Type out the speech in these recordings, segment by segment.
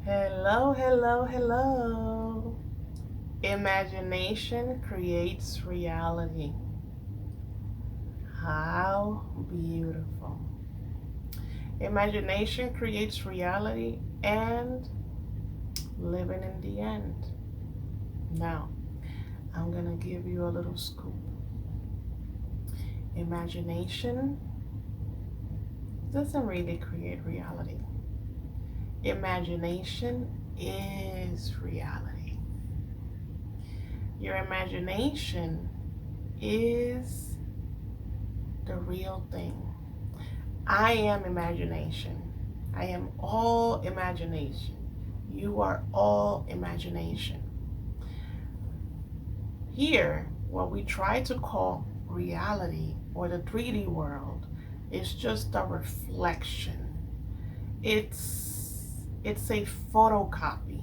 Hello, hello, hello. Imagination creates reality. How beautiful. Imagination creates reality and living in the end. Now, I'm going to give you a little scoop. Imagination doesn't really create reality. Imagination is reality. Your imagination is the real thing. I am imagination. I am all imagination. You are all imagination. Here, what we try to call reality or the 3D world is just a reflection. It's a photocopy.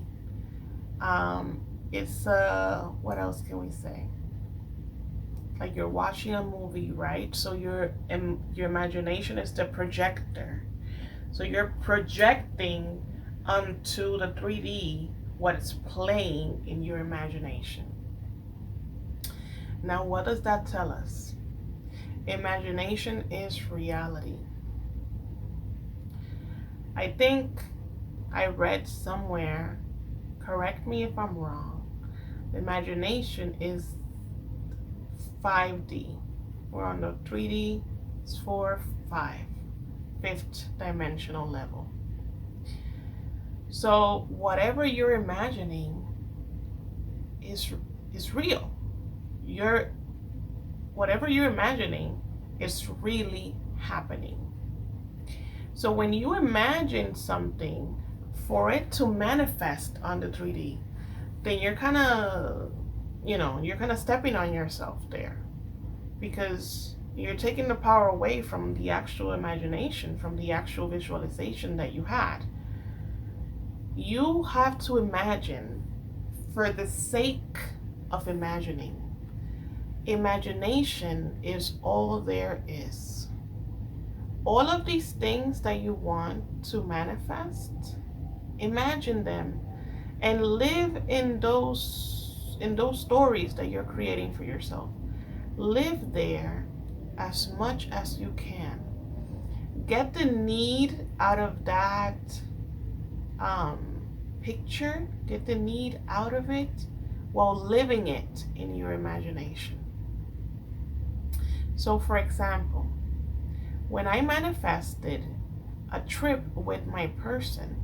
It's what else can we say? Like you're watching a movie, right? So your imagination is the projector. So you're projecting onto the 3D what is playing in your imagination. Now, what does that tell us? Imagination is reality. I think I read somewhere, correct me if I'm wrong, imagination is 5D. We're on the 3D, it's 4, 5, fifth dimensional level. So whatever you're imagining is real. Whatever you're imagining is really happening. So when you imagine something, for it to manifest on the 3D, then you're kind of stepping on yourself there, because you're taking the power away from the actual imagination, from the actual visualization that you had. You have to imagine for the sake of imagining. Imagination is all there is. All of these things that you want to manifest, imagine them and live in those stories that you're creating for yourself. Live there as much as you can. Get the need out of that picture. Get the need out of it while living it in your imagination. So, for example, when I manifested a trip with my person,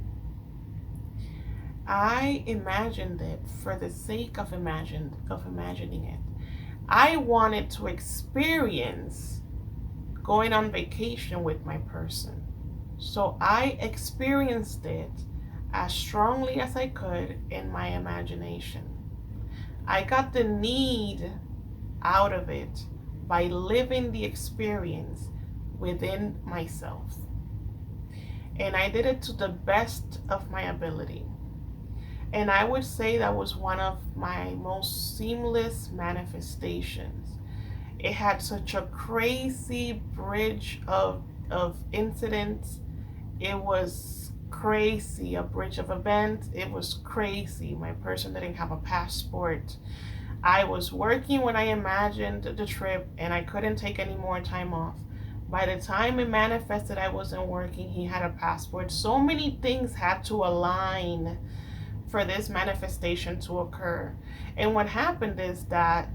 I imagined it for the sake of imagining it. I wanted to experience going on vacation with my person. So I experienced it as strongly as I could in my imagination. I got the need out of it by living the experience within myself. And I did it to the best of my ability. And I would say that was one of my most seamless manifestations. It had such a crazy bridge of incidents. It was crazy, a bridge of events. It was crazy. My person didn't have a passport. I was working when I imagined the trip and I couldn't take any more time off. By the time it manifested, I wasn't working. He had a passport. So many things had to align for this manifestation to occur. And what happened is that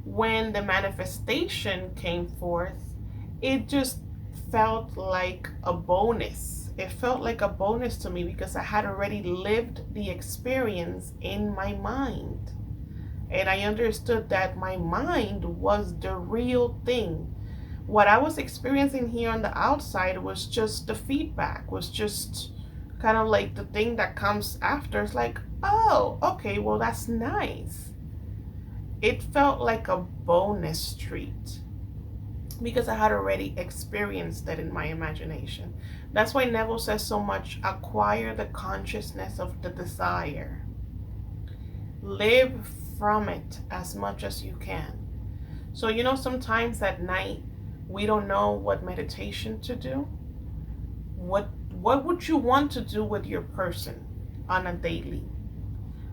when the manifestation came forth, it just felt like a bonus. It felt like a bonus to me because I had already lived the experience in my mind. And I understood that my mind was the real thing. What I was experiencing here on the outside was just the feedback, was just kind of like the thing that comes after. It's like, oh, okay, well, that's nice. It felt like a bonus treat because I had already experienced that in my imagination. That's why Neville says so much, acquire the consciousness of the desire. Live from it as much as you can. So, sometimes at night we don't know what meditation to do. What What would you want to do with your person on a daily?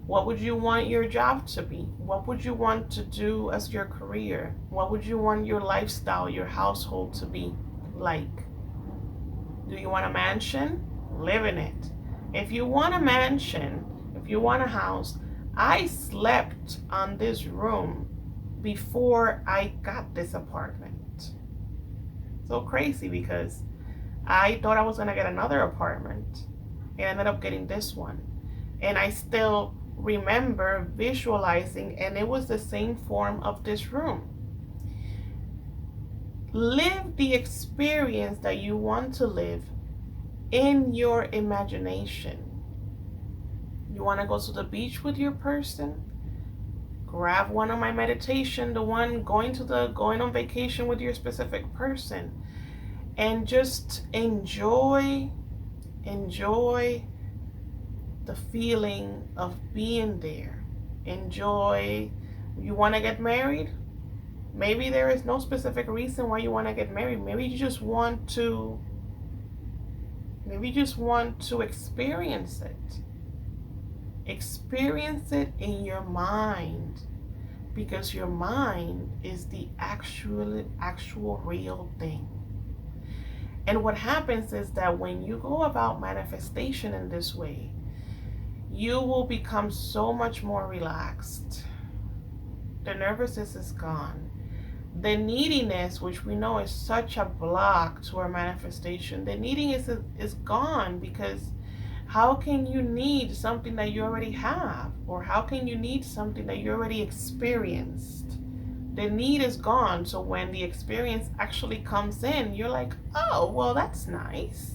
What would you want your job to be? What would you want to do as your career? What would you want your lifestyle, your household to be like? Do you want a mansion? Live in it. If you want a mansion, if you want a house, I slept on this room before I got this apartment. So crazy, because I thought I was going to get another apartment and I ended up getting this one. And I still remember visualizing, and it was the same form of this room. Live the experience that you want to live in your imagination. You want to go to the beach with your person? Grab one on my meditation, the one going on vacation with your specific person, and just enjoy the feeling of being there. Enjoy. You want to get married? Maybe there is no specific reason why you want to get married. Maybe you just want to experience it. Experience it in your mind, because your mind is the actual real thing. And what happens is that when you go about manifestation in this way, you will become so much more relaxed. The nervousness is gone. The neediness, which we know is such a block to our manifestation, the neediness is gone, because how can you need something that you already have? Or how can you need something that you already experienced? The need is gone. So when the experience actually comes in, you're like, oh, well, that's nice.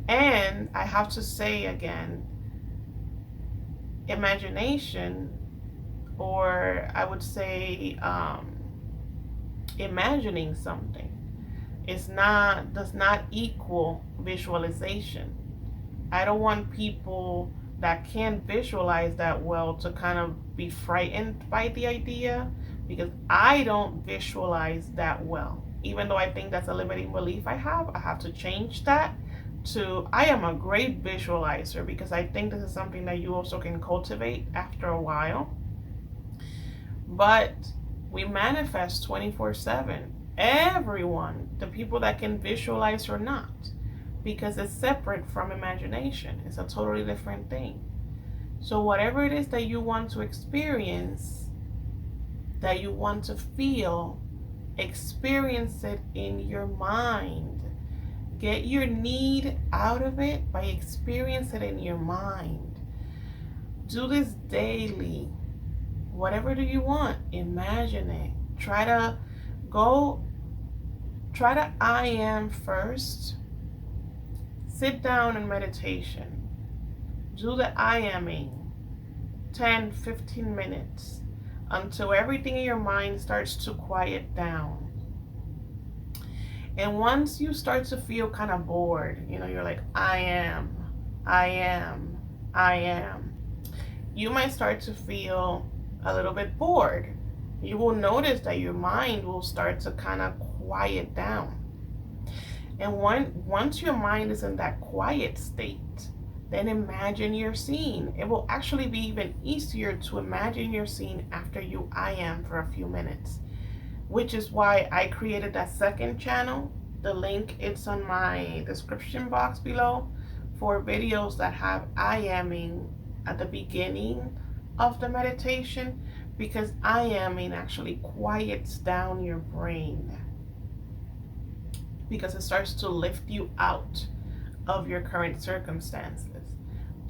And I have to say again, imagination, or I would say imagining something, does not equal visualization. I don't want people that can't visualize that well to kind of be frightened by the idea, because I don't visualize that well. Even though I think that's a limiting belief I have to change that to I am a great visualizer, because I think this is something that you also can cultivate after a while. But we manifest 24/7. Everyone, the people that can visualize or not, because it's separate from imagination. It's a totally different thing. So whatever it is that you want to experience, that you want to feel, experience it in your mind. Get your need out of it by experiencing it in your mind. Do this daily. Whatever do you want, imagine it. Try to I am first. Sit down in meditation. Do the I aming 10-15 minutes until everything in your mind starts to quiet down. And once you start to feel kind of bored, you're like, I am, you might start to feel a little bit bored. You will notice that your mind will start to kind of quiet down. And once your mind is in that quiet state, then imagine your scene. It will actually be even easier to imagine your scene after you I am for a few minutes, which is why I created that second channel. The link is on my description box below for videos that have I aming at the beginning of the meditation, because I aming actually quiets down your brain, because it starts to lift you out of your current circumstances.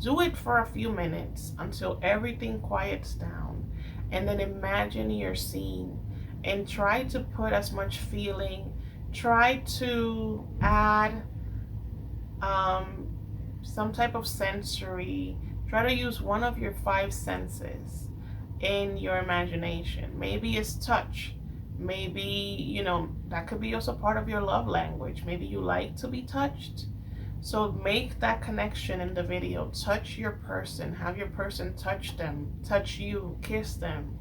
Do it for a few minutes until everything quiets down, and then imagine your scene and try to put as much feeling, try to add some type of sensory, try to use one of your 5 senses in your imagination. Maybe it's touch. Maybe, that could be also part of your love language. Maybe you like to be touched. So make that connection in the video. Touch your person. Have your person touch them. Touch you. Kiss them.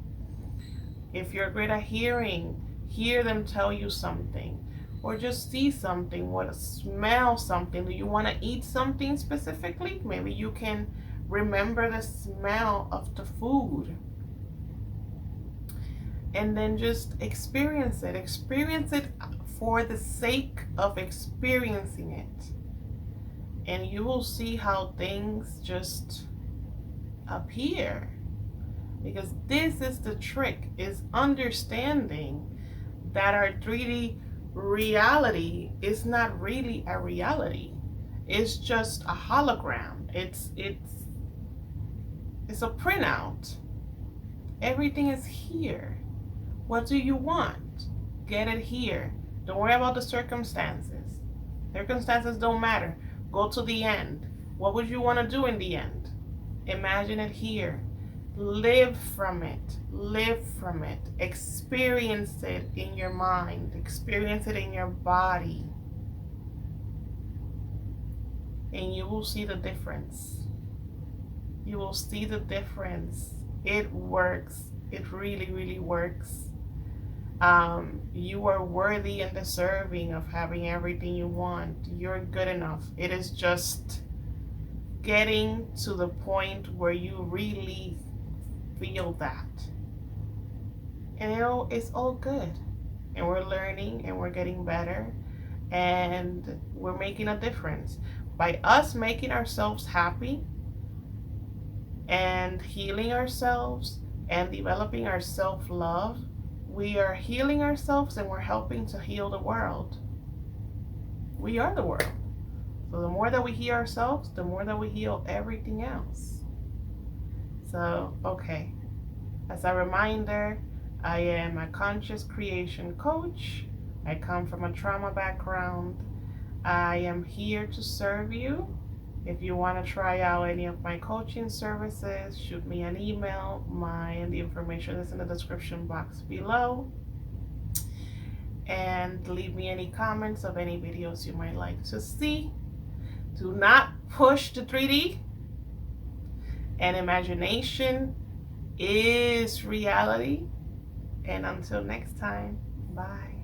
If you're great at hearing, hear them tell you something. or just see something, or smell something. Do you want to eat something specifically? Maybe you can remember the smell of the food. And then just experience it. Experience it for the sake of experiencing it. And you will see how things just appear. Because this is the trick, is understanding that our 3D reality is not really a reality. It's just a hologram. It's a printout. Everything is here. What do you want? Get it here. Don't worry about the circumstances. Circumstances don't matter. Go to the end. What would you want to do in the end? Imagine it here. Live from it. Live from it. Experience it in your mind. Experience it in your body. And you will see the difference. You will see the difference. It works. It really, really works. You are worthy and deserving of having everything you want. You're good enough. It is just getting to the point where you really feel that. And it's all good. And we're learning and we're getting better. And we're making a difference. By us making ourselves happy and healing ourselves and developing our self-love, we are healing ourselves and we're helping to heal the world. We are the world. So the more that we heal ourselves, the more that we heal everything else. So, okay. As a reminder, I am a conscious creation coach. I come from a trauma background. I am here to serve you. If you want to try out any of my coaching services, shoot me an email. The information is in the description box below. And leave me any comments of any videos you might like to see. Do not push the 3D. And imagination is reality. And until next time, bye.